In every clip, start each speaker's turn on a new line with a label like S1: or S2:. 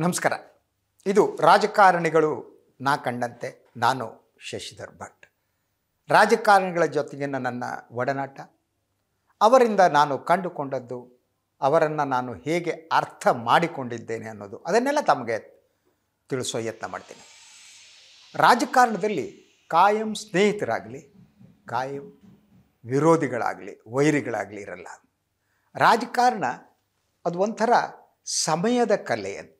S1: ನಮಸ್ಕಾರ. ಇದು ರಾಜಕಾರಣಿಗಳು ನಾ ಕಂಡಂತೆ. ನಾನು ಶಶಿಧರ್ ಭಟ್. ರಾಜಕಾರಣಿಗಳ ಜೊತೆಗಿನ ನನ್ನ ಒಡನಾಟ, ಅವರಿಂದ ನಾನು ಕಂಡುಕೊಂಡದ್ದು, ಅವರನ್ನು ನಾನು ಹೇಗೆ ಅರ್ಥ ಮಾಡಿಕೊಂಡಿದ್ದೇನೆ ಅನ್ನೋದು, ಅದನ್ನೆಲ್ಲ ತಮಗೆ ತಿಳಿಸೋ ಯತ್ನ ಮಾಡ್ತೀನಿ. ರಾಜಕಾರಣದಲ್ಲಿ ಕಾಯಂ ಸ್ನೇಹಿತರಾಗಲಿ, ಕಾಯಂ ವಿರೋಧಿಗಳಾಗಲಿ, ವೈರಿಗಳಾಗಲಿ ಇರಲ್ಲ. ರಾಜಕಾರಣ ಅದು ಒಂಥರ ಸಮಯದ ಕಲೆ ಅಂತ.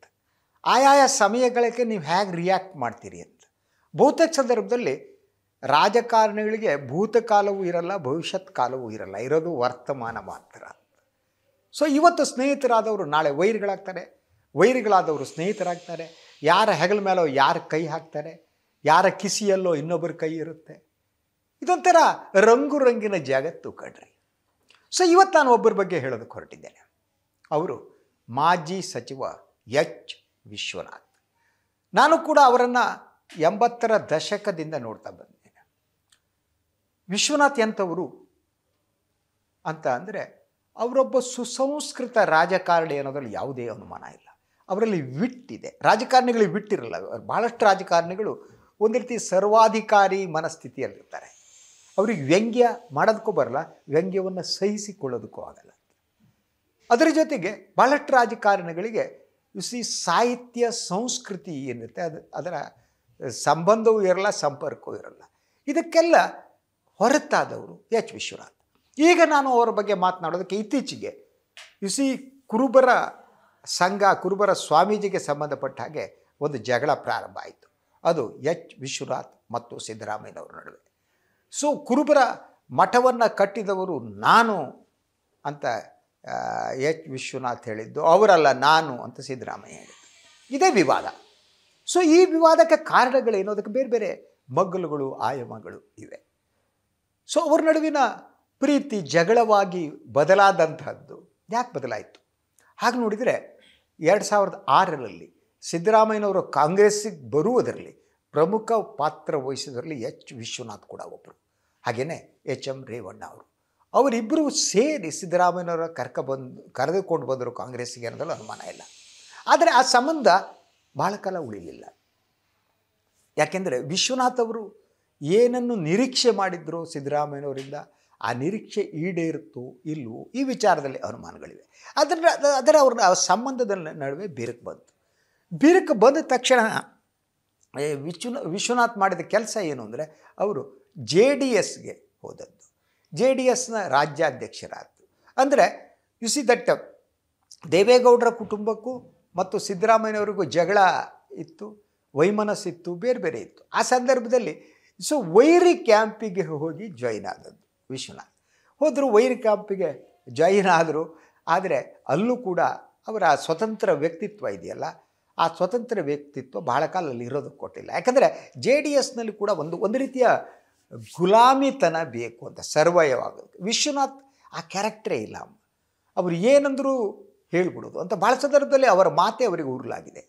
S1: ಆಯಾಯ ಸಮಯಗಳಿಗೆ ನೀವು ಹೇಗೆ ರಿಯಾಕ್ಟ್ ಮಾಡ್ತೀರಿ ಅಂತ. ಬಹುತೇಕ ಸಂದರ್ಭದಲ್ಲಿ ರಾಜಕಾರಣಿಗಳಿಗೆ ಭೂತಕಾಲವೂ ಇರಲ್ಲ, ಭವಿಷ್ಯತ್ ಕಾಲವೂ ಇರಲ್ಲ, ಇರೋದು ವರ್ತಮಾನ ಮಾತ್ರ. ಸೊ ಇವತ್ತು ಸ್ನೇಹಿತರಾದವರು ನಾಳೆ ವೈರಿಗಳಾಗ್ತಾರೆ, ವೈರಿಗಳಾದವರು ಸ್ನೇಹಿತರಾಗ್ತಾರೆ. ಯಾರ ಹೆಗಲ ಮೇಲೋ ಯಾರ ಕೈ ಹಾಕ್ತಾರೆ, ಯಾರ ಕಿಸಿಯಲ್ಲೋ ಇನ್ನೊಬ್ಬರ ಕೈ ಇರುತ್ತೆ. ಇದೊಂಥರ ರಂಗು ರಂಗಿನ ಜಗತ್ತು ಕಣ್ರಿ. ಸೊ ಇವತ್ತು ನಾನು ಒಬ್ಬರ ಬಗ್ಗೆ ಹೇಳೋದಕ್ಕೆ ಹೊರಟಿದ್ದೇನೆ. ಅವರು ಮಾಜಿ ಸಚಿವ ಎಚ್ ವಿಶ್ವನಾಥ್. ನಾನು ಕೂಡ ಅವರನ್ನು 80ರ ದಶಕದಿಂದ ನೋಡ್ತಾ ಬಂದಿದ್ದೇನೆ. ವಿಶ್ವನಾಥ್ ಎಂಥವರು ಅಂತ ಅಂದರೆ, ಅವರೊಬ್ಬ ಸುಸಂಸ್ಕೃತ ರಾಜಕಾರಣಿ ಅನ್ನೋದ್ರಲ್ಲಿ ಯಾವುದೇ ಅನುಮಾನ ಇಲ್ಲ. ಅವರಲ್ಲಿ ವಿಟ್ಟಿದೆ. ರಾಜಕಾರಣಿಗಳಿಗೆ ವಿಟ್ಟಿರಲ್ಲ. ಭಾಳಷ್ಟು ರಾಜಕಾರಣಿಗಳು ಒಂದು ರೀತಿ ಸರ್ವಾಧಿಕಾರಿ ಮನಸ್ಥಿತಿಯಲ್ಲಿರ್ತಾರೆ. ಅವ್ರಿಗೆ ವ್ಯಂಗ್ಯ ಮಾಡೋದಕ್ಕೂ ಬರಲ್ಲ, ವ್ಯಂಗ್ಯವನ್ನು ಸಹಿಸಿಕೊಳ್ಳೋದಕ್ಕೂ ಆಗಲ್ಲ. ಅದರ ಜೊತೆಗೆ ಭಾಳಷ್ಟು ರಾಜಕಾರಣಿಗಳಿಗೆ ಸಾಹಿತ್ಯ ಸಂಸ್ಕೃತಿ ಏನಿರುತ್ತೆ ಅದರ ಸಂಬಂಧವೂ ಇರಲ್ಲ, ಸಂಪರ್ಕವೂ ಇರಲ್ಲ. ಇದಕ್ಕೆಲ್ಲ ಹೊರತಾದವರು ಎಚ್ ವಿಶ್ವನಾಥ್. ಈಗ ನಾನು ಅವರ ಬಗ್ಗೆ ಮಾತನಾಡೋದಕ್ಕೆ ಇತ್ತೀಚೆಗೆ ಕುರುಬರ ಸಂಘ, ಕುರುಬರ ಸ್ವಾಮೀಜಿಗೆ ಸಂಬಂಧಪಟ್ಟ ಹಾಗೆ ಒಂದು ಜಗಳ ಪ್ರಾರಂಭ ಆಯಿತು. ಅದು ಎಚ್ ವಿಶ್ವನಾಥ್ ಮತ್ತು ಸಿದ್ದರಾಮಯ್ಯನವರ ನಡುವೆ. ಸೊ ಕುರುಬರ ಮಠವನ್ನು ಕಟ್ಟಿದವರು ನಾನು ಅಂತ ಎಚ್ ವಿಶ್ವನಾಥ್ ಹೇಳಿದ್ದು, ಅವರಲ್ಲ ನಾನು ಅಂತ ಸಿದ್ದರಾಮಯ್ಯ ಹೇಳಿದ್ದು. ಇದೇ ವಿವಾದ. ಸೊ ಈ ವಿವಾದಕ್ಕೆ ಕಾರಣಗಳೇನು, ಅದಕ್ಕೆ ಬೇರೆ ಬೇರೆ ಮಗ್ಗಲುಗಳು, ಆಯಾಮಗಳು ಇವೆ. ಸೊ ಅವರ ನಡುವಿನ ಪ್ರೀತಿ ಜಗಳವಾಗಿ ಬದಲಾದಂಥದ್ದು ಯಾಕೆ ಬದಲಾಯಿತು? ಹಾಗೆ ನೋಡಿದರೆ 2006ರಲ್ಲಿ ಸಿದ್ದರಾಮಯ್ಯನವರು ಕಾಂಗ್ರೆಸ್ಸಿಗೆ ಬರುವುದರಲ್ಲಿ ಪ್ರಮುಖ ಪಾತ್ರ ವಹಿಸಿದರಲ್ಲಿ ಎಚ್ ವಿಶ್ವನಾಥ್ ಕೂಡ ಒಬ್ಬರು. ಹಾಗೆಯೇ ಎಚ್.ಎಂ. ರೇವಣ್ಣ ಅವರು. ಅವರಿಬ್ಬರು ಸೇರಿ ಸಿದ್ದರಾಮಯ್ಯನವರ ಕರೆದುಕೊಂಡು ಬಂದರು ಕಾಂಗ್ರೆಸ್ಸಿಗೆ ಅನ್ನೋದ್ರಲ್ಲಿ ಅನುಮಾನ ಇಲ್ಲ. ಆದರೆ ಆ ಸಂಬಂಧ ಭಾಳ ಕಾಲ ಉಳಿಲಿಲ್ಲ. ಯಾಕೆಂದರೆ ವಿಶ್ವನಾಥ್ ಅವರು ಏನನ್ನು ನಿರೀಕ್ಷೆ ಮಾಡಿದ್ರು ಸಿದ್ದರಾಮಯ್ಯನವರಿಂದ, ಆ ನಿರೀಕ್ಷೆ ಈಡೇರುತ್ತೋ ಇಲ್ಲವೋ ಈ ವಿಚಾರದಲ್ಲಿ ಅನುಮಾನಗಳಿವೆ. ಅದರ ಅವ್ರ ಸಂಬಂಧದ ನಡುವೆ ಬಿರುಕು ಬಂದ ತಕ್ಷಣ ವಿಶ್ವನಾಥ್ ಮಾಡಿದ ಕೆಲಸ ಏನು ಅಂದರೆ, ಅವರು JDSಗೆ ಹೋದದ್ದು. JDSನ ರಾಜ್ಯಾಧ್ಯಕ್ಷರಾದರು. ಅಂದರೆ ದಟ್ ದೇವೇಗೌಡರ ಕುಟುಂಬಕ್ಕೂ ಮತ್ತು ಸಿದ್ದರಾಮಯ್ಯನವರಿಗೂ ಜಗಳ ಇತ್ತು, ವೈಮನಸ್ಸಿತ್ತು, ಬೇರೆ ಬೇರೆ ಇತ್ತು. ಆ ಸಂದರ್ಭದಲ್ಲಿ ವೈರಿ ಕ್ಯಾಂಪಿಗೆ ಹೋಗಿ ಜಾಯಿನ್ ಆದದ್ದು ವಿಶ್ವನಾಥ್. ಹೋದರು, ವೈರಿ ಕ್ಯಾಂಪಿಗೆ ಜಾಯಿನ್ ಆದರು. ಆದರೆ ಅಲ್ಲೂ ಕೂಡ ಅವರ ಸ್ವತಂತ್ರ ವ್ಯಕ್ತಿತ್ವ ಇದೆಯಲ್ಲ, ಆ ಸ್ವತಂತ್ರ ವ್ಯಕ್ತಿತ್ವ ಬಹಳ ಕಾಲ ಅಲ್ಲಿ ಇರೋದಕ್ಕೆ ಕೊಟ್ಟಿಲ್ಲ. ಯಾಕಂದರೆ JDSನಲ್ಲಿ ಕೂಡ ಒಂದು ರೀತಿಯ ಗುಲಾಮಿತನ ಬೇಕು ಅಂತ, ಸರ್ವೈವ್ ಆಗೋದು. ವಿಶ್ವನಾಥ್ ಆ ಕ್ಯಾರೆಕ್ಟರೇ ಇಲ್ಲ. ಅವರು ಏನಂದರೂ ಹೇಳ್ಬಿಡೋದು ಅಂತ. ಭಾಳ ಸಂದರ್ಭದಲ್ಲಿ ಅವರ ಮಾತೇ ಅವರಿಗೆ ಉರುಲಾಗಿದೆ.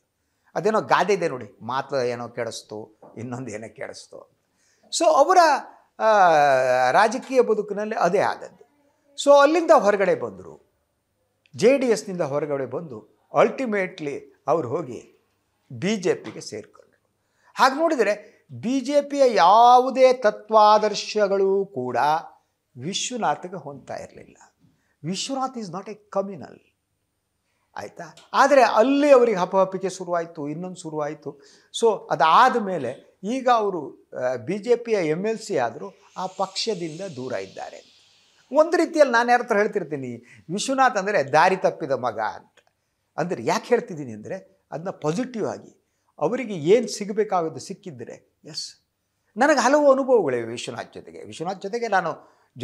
S1: ಅದೇನೋ ಗಾದೆ ಇದೆ ನೋಡಿ, ಮಾತು ಏನೋ ಕೆಡಿಸ್ತು, ಇನ್ನೊಂದು ಏನೋ ಕೆಡಿಸ್ತು. ಸೊ ಅವರ ರಾಜಕೀಯ ಬದುಕಿನಲ್ಲಿ ಅದೇ ಆದದ್ದು. ಸೊ ಅಲ್ಲಿಂದ ಹೊರಗಡೆ ಬಂದರು, JDSನಿಂದ ಹೊರಗಡೆ ಬಂದು ಅಲ್ಟಿಮೇಟ್ಲಿ ಅವರು ಹೋಗಿ BJPಗೆ ಸೇರಿಕೊಂಡರು. ಹಾಗೆ ನೋಡಿದರೆ BJPಯ ಯಾವುದೇ ತತ್ವಾದರ್ಶಗಳು ಕೂಡ ವಿಶ್ವನಾಥ್ಗೆ ಹೊಂದ್ತಾ ಇರಲಿಲ್ಲ. Vishwanath is not A communal, ಆಯಿತಾ. ಆದರೆ ಅಲ್ಲಿ ಅವರಿಗೆ ಹಪಹಪಿಕೆ ಶುರುವಾಯಿತು, ಇನ್ನೊಂದು ಶುರುವಾಯಿತು. ಸೊ ಅದಾದ ಮೇಲೆ ಈಗ ಅವರು BJPಯ MLC ಆದರೂ ಆ ಪಕ್ಷದಿಂದ ದೂರ ಇದ್ದಾರೆ. ಒಂದು ರೀತಿಯಲ್ಲಿ ನಾನು ಯಾರ ಹತ್ರ ಹೇಳ್ತಿರ್ತೀನಿ, ವಿಶ್ವನಾಥ್ ಅಂದರೆ ದಾರಿ ತಪ್ಪಿದ ಮಗ ಅಂತ. ಅಂದರೆ ಯಾಕೆ ಹೇಳ್ತಿದ್ದೀನಿ ಅಂದರೆ, ಅದನ್ನ ಪಾಸಿಟಿವ್ ಆಗಿ ಅವರಿಗೆ ಏನು ಸಿಗಬೇಕಾಗೋದು ಸಿಕ್ಕಿದ್ದರೆ ಎಸ್. ನನಗೆ ಹಲವು ಅನುಭವಗಳಿವೆ ವಿಶ್ವನಾಥ್ ಜೊತೆಗೆ ನಾನು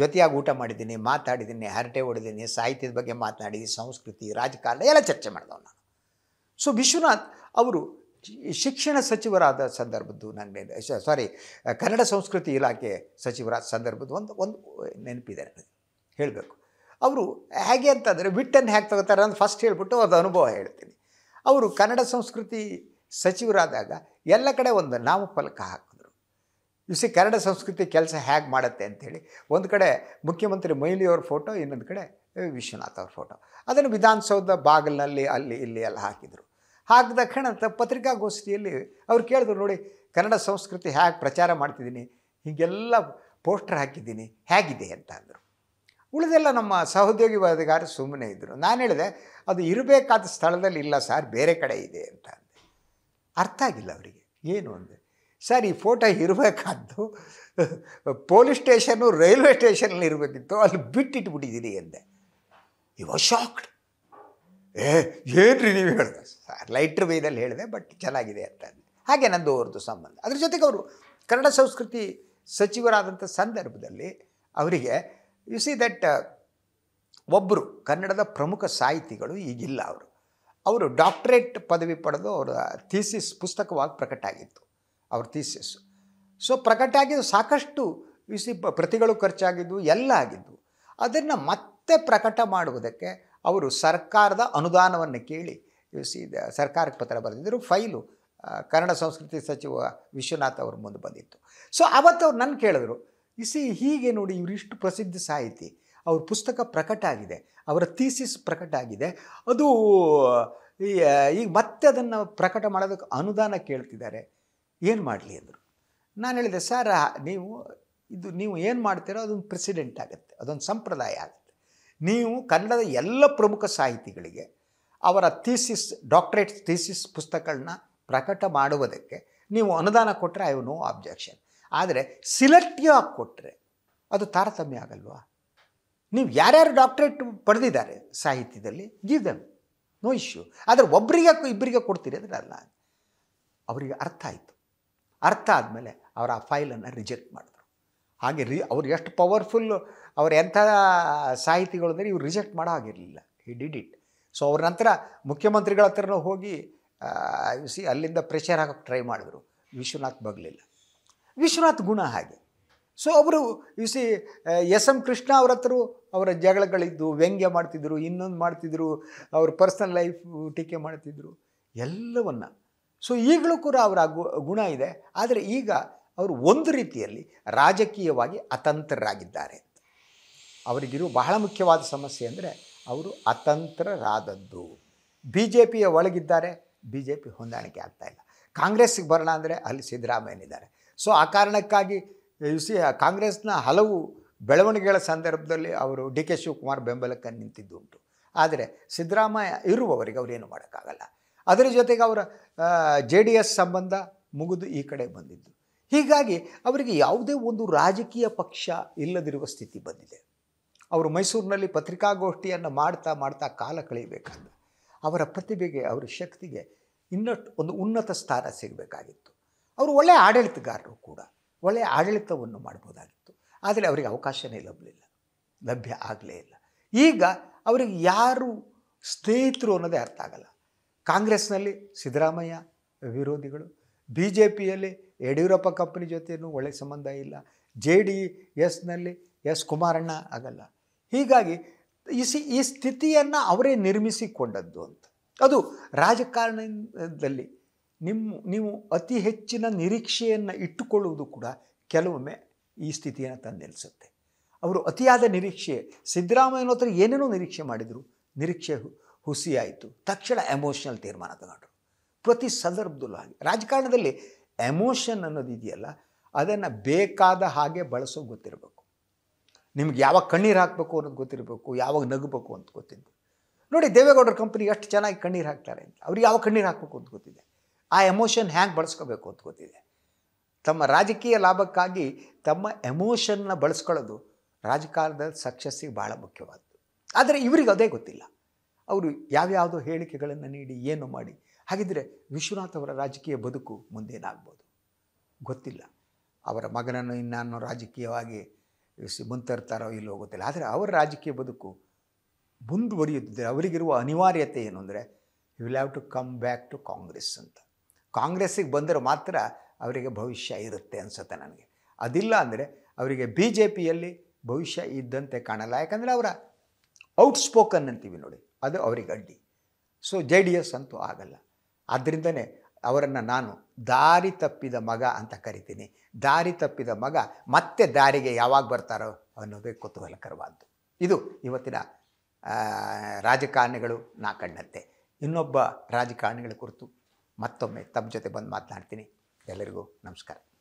S1: ಜೊತೆಯಾಗಿ ಊಟ ಮಾಡಿದ್ದೀನಿ, ಮಾತಾಡಿದ್ದೀನಿ, ಹರಟೆ ಹೊಡೆದಿದ್ದೀನಿ, ಸಾಹಿತ್ಯದ ಬಗ್ಗೆ ಮಾತನಾಡಿದ್ದೀನಿ, ಸಂಸ್ಕೃತಿ, ರಾಜಕಾರಣ ಎಲ್ಲ ಚರ್ಚೆ ಮಾಡಿದವ ನಾನು. ಸೊ ವಿಶ್ವನಾಥ್ ಅವರು ಶಿಕ್ಷಣ ಸಚಿವರಾದ ಸಂದರ್ಭದ್ದು ನನಗೆ ಕನ್ನಡ ಸಂಸ್ಕೃತಿ ಇಲಾಖೆ ಸಚಿವರಾದ ಸಂದರ್ಭದ್ದು ಒಂದು ನೆನಪಿದೆ ನನಗೆ, ಹೇಳಬೇಕು. ಅವರು ಹೇಗೆ ಅಂತಂದರೆ ವಿಟ್ಟನ್ನು ಹೇಗೆ ತಗೋತಾರೆ ಅಂತ ಫಸ್ಟ್ ಹೇಳ್ಬಿಟ್ಟು ಅದು ಅನುಭವ ಹೇಳ್ತೀನಿ. ಅವರು ಕನ್ನಡ ಸಂಸ್ಕೃತಿ ಸಚಿವರಾದಾಗ ಎಲ್ಲ ಕಡೆ ಒಂದು ನಾಮಫಲಕ ಹಾಕಿದ್ರು. ಕನ್ನಡ ಸಂಸ್ಕೃತಿ ಕೆಲಸ ಹೇಗೆ ಮಾಡುತ್ತೆ ಅಂಥೇಳಿ. ಒಂದು ಕಡೆ ಮುಖ್ಯಮಂತ್ರಿ ಮೊಯ್ಲಿಯವ್ರ ಫೋಟೋ, ಇನ್ನೊಂದು ಕಡೆ ವಿಶ್ವನಾಥ್ ಅವ್ರ ಫೋಟೋ. ಅದನ್ನು ವಿಧಾನಸೌಧ ಬಾಗಿಲಿನಲ್ಲಿ ಅಲ್ಲಿ ಇಲ್ಲಿ ಎಲ್ಲ ಹಾಕಿದರು. ಹಾಕಿದ ಕ್ಷಣ ಪತ್ರಿಕಾಗೋಷ್ಠಿಯಲ್ಲಿ ಅವ್ರು ಕೇಳಿದ್ರು, ನೋಡಿ ಕನ್ನಡ ಸಂಸ್ಕೃತಿ ಹೇಗೆ ಪ್ರಚಾರ ಮಾಡ್ತಿದ್ದೀನಿ, ಹೀಗೆಲ್ಲ ಪೋಸ್ಟರ್ ಹಾಕಿದ್ದೀನಿ, ಹೇಗಿದೆ ಅಂತ ಅಂದರು. ಉಳಿದೆಲ್ಲ ನಮ್ಮ ಸಹೋದ್ಯೋಗಿ ವರ್ಗಗಾರರು ಸುಮ್ಮನೆ ಇದ್ದರು. ನಾನು ಹೇಳಿದೆ, ಅದು ಇರಬೇಕಾದ ಸ್ಥಳದಲ್ಲಿ ಇಲ್ಲ ಸರ್, ಬೇರೆ ಕಡೆ ಇದೆ ಅಂತ ಅಂದೆ. ಅರ್ಥ ಆಗಿಲ್ಲ ಅವರಿಗೆ. ಏನು ಅಂದೆ, ಸರ್ ಈ ಫೋಟೋ ಇರಬೇಕಾದ್ದು ಪೊಲೀಸ್ ಸ್ಟೇಷನ್ನು ರೈಲ್ವೆ ಸ್ಟೇಷನಲ್ಲಿ ಇರಬೇಕಿತ್ತು, ಅಲ್ಲಿ ಬಿಟ್ಟಿಟ್ಬಿಟ್ಟಿದ್ದೀರಿ ಅಂದೆ. You was shocked. ಏನು ರೀ ನೀವು ಹೇಳಿದೆ ಸರ್, ಲೈಟ್ರ್ ವೇದಲ್ಲಿ ಹೇಳಿದೆ, ಬಟ್ ಚೆನ್ನಾಗಿದೆ ಅಂತ ಅಂದೆ. ಹಾಗೆ ನಂದು ಅವ್ರದ್ದು ಸಂಬಂಧ. ಅದ್ರ ಜೊತೆಗೆ ಅವರು ಕನ್ನಡ ಸಂಸ್ಕೃತಿ ಸಚಿವರಾದಂಥ ಸಂದರ್ಭದಲ್ಲಿ ಅವರಿಗೆ ಯು ಸಿ ದಟ್ ಒಬ್ಬರು ಕನ್ನಡದ ಪ್ರಮುಖ ಸಾಹಿತಿಗಳು ಈಗಿಲ್ಲ. ಅವರು ಡಾಕ್ಟರೇಟ್ ಪದವಿ ಪಡೆದು ಅವರ ಥೀಸಿಸ್ ಪುಸ್ತಕವಾಗಿ ಪ್ರಕಟ ಆಗಿತ್ತು, ಅವ್ರ ಥೀಸಿಸ್ಸು. ಸೊ ಪ್ರಕಟ ಆಗಿದ್ದು ಸಾಕಷ್ಟು ಯು ಸಿ ಪ್ರತಿಗಳು ಖರ್ಚಾಗಿದ್ದು ಎಲ್ಲ ಆಗಿದ್ದು. ಅದನ್ನು ಮತ್ತೆ ಪ್ರಕಟ ಮಾಡುವುದಕ್ಕೆ ಅವರು ಸರ್ಕಾರದ ಅನುದಾನವನ್ನು ಕೇಳಿ ಯು ಸಿ ಸರ್ಕಾರಕ್ಕೆ ಪತ್ರ ಬರೆದಿದ್ದರು. ಫೈಲು ಕನ್ನಡ ಸಂಸ್ಕೃತಿ ಸಚಿವ ವಿಶ್ವನಾಥ್ ಅವ್ರ ಮುಂದೆ ಬಂದಿತ್ತು. ಸೊ ಆವತ್ತು ಅವ್ರು ನನ್ನ ಕೇಳಿದ್ರು, ಯು ಸಿ ಹೀಗೆ ನೋಡಿ, ಇವರಿಷ್ಟು ಪ್ರಸಿದ್ಧ ಸಾಹಿತಿ, ಅವ್ರ ಪುಸ್ತಕ ಪ್ರಕಟ ಆಗಿದೆ, ಅವರ ಥೀಸಿಸ್ ಪ್ರಕಟ ಆಗಿದೆ, ಅದು ಈಗ ಮತ್ತೆ ಅದನ್ನು ಪ್ರಕಟ ಮಾಡೋದಕ್ಕೆ ಅನುದಾನ ಕೇಳ್ತಿದ್ದಾರೆ, ಏನು ಮಾಡಲಿ ಅಂದರು. ನಾನು ಹೇಳಿದೆ, ಸರ್ ನೀವು ಏನು ಮಾಡ್ತೀರೋ ಅದೊಂದು ಪ್ರೆಸಿಡೆಂಟ್ ಆಗುತ್ತೆ, ಅದೊಂದು ಸಂಪ್ರದಾಯ ಆಗುತ್ತೆ. ನೀವು ಕನ್ನಡದ ಎಲ್ಲ ಪ್ರಮುಖ ಸಾಹಿತಿಗಳಿಗೆ ಅವರ ಥೀಸಿಸ್, ಡಾಕ್ಟರೇಟ್ ಥೀಸಿಸ್ ಪುಸ್ತಕಗಳನ್ನ ಪ್ರಕಟ ಮಾಡುವುದಕ್ಕೆ ನೀವು ಅನುದಾನ ಕೊಟ್ಟರೆ ಐ ಹ್ಯಾವ್ ನೋ ಅಬ್ಜೆಕ್ಷನ್. ಆದರೆ ಸಿಲೆಕ್ಟಿವ್ ಆಗಿ ಕೊಟ್ಟರೆ ಅದು ತಾರತಮ್ಯ ಆಗಲ್ವಾ? ನೀವು ಯಾರ್ಯಾರು ಡಾಕ್ಟ್ರೇಟ್ ಪಡೆದಿದ್ದಾರೆ ಸಾಹಿತ್ಯದಲ್ಲಿ, ಗಿವ್ ದೆಮ್, ನೋ ಇಶ್ಯೂ. ಆದರೆ ಒಬ್ಬರಿಗೆ ಇಬ್ಬರಿಗೆ ಕೊಡ್ತೀರಿ ಅಂದರೆ ಅಲ್ಲ. ಅವರಿಗೆ ಅರ್ಥ ಆಯಿತು. ಅರ್ಥ ಆದಮೇಲೆ ಅವರ ಆ ಫೈಲನ್ನು ರಿಜೆಕ್ಟ್ ಮಾಡಿದ್ರು. ಹಾಗೆ ಅವ್ರು ಎಷ್ಟು ಪವರ್ಫುಲ್ಲು, ಅವ್ರು ಎಂಥ ಸಾಹಿತಿಗಳು ಅಂದರೆ ಇವ್ರು ರಿಜೆಕ್ಟ್ ಮಾಡೋ ಆಗಿರಲಿಲ್ಲ. He did it. ಸೊ ಅವ್ರ ನಂತರ ಮುಖ್ಯಮಂತ್ರಿಗಳ ಹತ್ರನೂ ಹೋಗಿ ಸಿ ಅಲ್ಲಿಂದ ಪ್ರೆಷರ್ ಹಾಕೋಕ್ಕೆ ಟ್ರೈ ಮಾಡಿದ್ರು. ವಿಶ್ವನಾಥ್ ಬಗ್ಲಿಲ್ಲ. ವಿಶ್ವನಾಥ್ ಗುಣ ಹಾಗೆ. ಸೊ ಅವರು you see S M Krishna ಅವ್ರ ಹತ್ರ ಅವರ ಜಗಳಗಳಿದ್ದು, ವ್ಯಂಗ್ಯ ಮಾಡ್ತಿದ್ರು, ಇನ್ನೊಂದು ಮಾಡ್ತಿದ್ರು, ಅವ್ರ ಪರ್ಸ್ನಲ್ ಲೈಫ್ ಟೀಕೆ ಮಾಡ್ತಿದ್ರು, ಎಲ್ಲವನ್ನು. ಸೊ ಈಗಲೂ ಕೂಡ ಅವರ ಗುಣ ಇದೆ. ಆದರೆ ಈಗ ಅವರು ಒಂದು ರೀತಿಯಲ್ಲಿ ರಾಜಕೀಯವಾಗಿ ಅತಂತ್ರರಾಗಿದ್ದಾರೆ. ಅವರಿಗಿರುವ ಬಹಳ ಮುಖ್ಯವಾದ ಸಮಸ್ಯೆ ಅಂದರೆ ಅವರು ಅತಂತ್ರರಾದದ್ದು. ಬಿ ಜೆ ಪಿಯ ಒಳಗಿದ್ದಾರೆ, ಬಿ ಜೆ ಪಿ ಹೊಂದಾಣಿಕೆ ಆಗ್ತಾಯಿಲ್ಲ. ಕಾಂಗ್ರೆಸ್ಸಿಗೆ ಬರೋಣ ಅಂದರೆ ಅಲ್ಲಿ ಸಿದ್ದರಾಮಯ್ಯನಿದ್ದಾರೆ. ಸೊ ಆ ಕಾರಣಕ್ಕಾಗಿ ಯು ಸಿ ಕಾಂಗ್ರೆಸ್ನ ಹಲವು ಬೆಳವಣಿಗೆಗಳ ಸಂದರ್ಭದಲ್ಲಿ ಅವರು ಡಿ ಕೆ ಶಿವಕುಮಾರ್ ಬೆಂಬಲಕ್ಕೆ ನಿಂತಿದ್ದು ಉಂಟು. ಆದರೆ ಸಿದ್ದರಾಮಯ್ಯ ಇರುವವರಿಗೆ ಅವರೇನು ಮಾಡೋಕ್ಕಾಗಲ್ಲ. ಅದರ ಜೊತೆಗೆ ಅವರ ಜೆ ಡಿ ಎಸ್ ಸಂಬಂಧ ಮುಗಿದು ಈ ಕಡೆ ಬಂದಿದ್ದು. ಹೀಗಾಗಿ ಅವರಿಗೆ ಯಾವುದೇ ಒಂದು ರಾಜಕೀಯ ಪಕ್ಷ ಇಲ್ಲದಿರುವ ಸ್ಥಿತಿ ಬಂದಿದೆ. ಅವರು ಮೈಸೂರಿನಲ್ಲಿ ಪತ್ರಿಕಾಗೋಷ್ಠಿಯನ್ನು ಮಾಡ್ತಾ ಕಾಲ ಕಳೆಯಬೇಕಾದ ಅವರ ಪ್ರತಿಭೆಗೆ, ಅವರ ಶಕ್ತಿಗೆ ಇನ್ನಷ್ಟು ಒಂದು ಉನ್ನತ ಸ್ಥಾನ ಸಿಗಬೇಕಾಗಿತ್ತು. ಅವರು ಒಳ್ಳೆಯ ಆಡಳಿತಗಾರರು ಕೂಡ, ಒಳ್ಳೆಯ ಆಡಳಿತವನ್ನು ಮಾಡ್ಬೋದಾಗಿತ್ತು. ಆದರೆ ಅವರಿಗೆ ಅವಕಾಶನೇ ಲಭ್ಯ ಆಗಲೇ ಇಲ್ಲ. ಈಗ ಅವರಿಗೆ ಯಾರು ಸ್ನೇಹಿತರು ಅನ್ನೋದೇ ಅರ್ಥ ಆಗಲ್ಲ. ಕಾಂಗ್ರೆಸ್ನಲ್ಲಿ ಸಿದ್ದರಾಮಯ್ಯ ವಿರೋಧಿಗಳು, ಬಿ ಜೆ ಪಿಯಲ್ಲಿ ಯಡಿಯೂರಪ್ಪ ಕಂಪನಿ ಜೊತೆಯೂ ಒಳ್ಳೆಯ ಸಂಬಂಧ ಇಲ್ಲ, ಜೆ ಡಿ ಎಸ್ನಲ್ಲಿ ಎಸ್ ಕುಮಾರಣ್ಣ ಆಗಲ್ಲ. ಹೀಗಾಗಿ ಈ ಸ್ಥಿತಿಯನ್ನು ಅವರೇ ನಿರ್ಮಿಸಿಕೊಂಡದ್ದು ಅಂತ. ಅದು ರಾಜಕಾರಣದಲ್ಲಿ ನೀವು ಅತಿ ಹೆಚ್ಚಿನ ನಿರೀಕ್ಷೆಯನ್ನು ಇಟ್ಟುಕೊಳ್ಳುವುದು ಕೂಡ ಕೆಲವೊಮ್ಮೆ ಈ ಸ್ಥಿತಿಯನ್ನು ತಂದು ನಿಲ್ಲಿಸುತ್ತೆ. ಅವರು ಅತಿಯಾದ ನಿರೀಕ್ಷೆ, ಸಿದ್ದರಾಮಯ್ಯನ ಹತ್ರ ಏನೇನೋ ನಿರೀಕ್ಷೆ ಮಾಡಿದರು, ನಿರೀಕ್ಷೆ ಹುಸಿಯಾಯಿತು, ತಕ್ಷಣ ಎಮೋಷನಲ್ ತೀರ್ಮಾನ ತಗೊಂಡ್ರು. ಪ್ರತಿ ಸಂದರ್ಭದಲ್ಲೂ ಹಾಗೆ. ರಾಜಕಾರಣದಲ್ಲಿ ಎಮೋಷನ್ ಅನ್ನೋದು ಇದೆಯಲ್ಲ, ಅದನ್ನು ಬೇಕಾದ ಹಾಗೆ ಬಳಸೋಕೆ ಗೊತ್ತಿರಬೇಕು. ನಿಮ್ಗೆ ಯಾವಾಗ ಕಣ್ಣೀರು ಹಾಕಬೇಕು ಅನ್ನೋದು ಗೊತ್ತಿರಬೇಕು, ಯಾವಾಗ ನಗಬೇಕು ಅಂತ ಗೊತ್ತಿದ್ದು. ನೋಡಿ ದೇವೇಗೌಡರ ಕಂಪನಿ ಎಷ್ಟು ಚೆನ್ನಾಗಿ ಕಣ್ಣೀರು ಹಾಕ್ತಾರೆ ಅಂತ, ಅವ್ರಿಗೆ ಯಾವಾಗ ಕಣ್ಣೀರು ಹಾಕಬೇಕು ಅಂತ ಗೊತ್ತಿದೆ. ಆ ಎಮೋಷನ್ ಹ್ಯಾಂಗೆ ಬಳಸ್ಕೋಬೇಕು ಅಂತ ಗೊತ್ತಿದೆ. ತಮ್ಮ ರಾಜಕೀಯ ಲಾಭಕ್ಕಾಗಿ ತಮ್ಮ ಎಮೋಷನ್ನ ಬಳಸ್ಕೊಳ್ಳೋದು ರಾಜಕಾರಣದ ಸಕ್ಸಸ್ಸಿಗೆ ಭಾಳ ಮುಖ್ಯವಾದ್ದು. ಆದರೆ ಇವರಿಗೆ ಅದೇ ಗೊತ್ತಿಲ್ಲ. ಅವರು ಯಾವ್ಯಾವುದೋ ಹೇಳಿಕೆಗಳನ್ನು ನೀಡಿ ಏನು ಮಾಡಿ, ಹಾಗಿದ್ದರೆ ವಿಶ್ವನಾಥ್ ಅವರ ರಾಜಕೀಯ ಬದುಕು ಮುಂದೇನಾಗ್ಬೋದು ಗೊತ್ತಿಲ್ಲ. ಅವರ ಮಗನನ್ನು ಇನ್ನಾನು ರಾಜಕೀಯವಾಗಿ ಮುಂತರ್ತಾರೋ ಇಲ್ಲೋ ಗೊತ್ತಿಲ್ಲ. ಆದರೆ ಅವರ ರಾಜಕೀಯ ಬದುಕು ಮುಂದುವರಿಯುತ್ತಿದ್ದರೆ ಅವರಿಗಿರುವ ಅನಿವಾರ್ಯತೆ ಏನು ಅಂದರೆ, you will have to come back to Congress ಅಂತ. ಕಾಂಗ್ರೆಸ್ಸಿಗೆ ಬಂದರೆ ಮಾತ್ರ ಅವರಿಗೆ ಭವಿಷ್ಯ ಇರುತ್ತೆ ಅನಿಸುತ್ತೆ ನನಗೆ. ಅದಿಲ್ಲ ಅಂದರೆ ಅವರಿಗೆ ಬಿ ಜೆ ಪಿಯಲ್ಲಿ ಭವಿಷ್ಯ ಇದ್ದಂತೆ ಕಾಣಲ್ಲ. ಯಾಕಂದರೆ ಅವರ ಔಟ್ಸ್ಪೋಕನ್ ಅಂತೀವಿ ನೋಡಿ, ಅದು ಅವರಿಗೆ ಅಡ್ಡಿ. ಸೊ ಜೆ ಡಿ ಎಸ್ ಅಂತೂ ಆಗಲ್ಲ. ಆದ್ದರಿಂದನೇ ಅವರನ್ನು ನಾನು ದಾರಿ ತಪ್ಪಿದ ಮಗ ಅಂತ ಕರಿತೀನಿ. ದಾರಿ ತಪ್ಪಿದ ಮಗ ಮತ್ತೆ ದಾರಿಗೆ ಯಾವಾಗ ಬರ್ತಾರೋ ಅನ್ನೋದೇ ಕುತೂಹಲಕರವಾದ್ದು. ಇದು ಇವತ್ತಿನ ರಾಜಕಾರಣಿಗಳು ನಾ ಕಂಡಂತೆ. ಇನ್ನೊಬ್ಬ ರಾಜಕಾರಣಿಗಳ ಕುರಿತು ಮತ್ತೊಮ್ಮೆ ತಮ್ಮ ಜೊತೆ ಬಂದು ಮಾತನಾಡ್ತೀನಿ. ಎಲ್ಲರಿಗೂ ನಮಸ್ಕಾರ.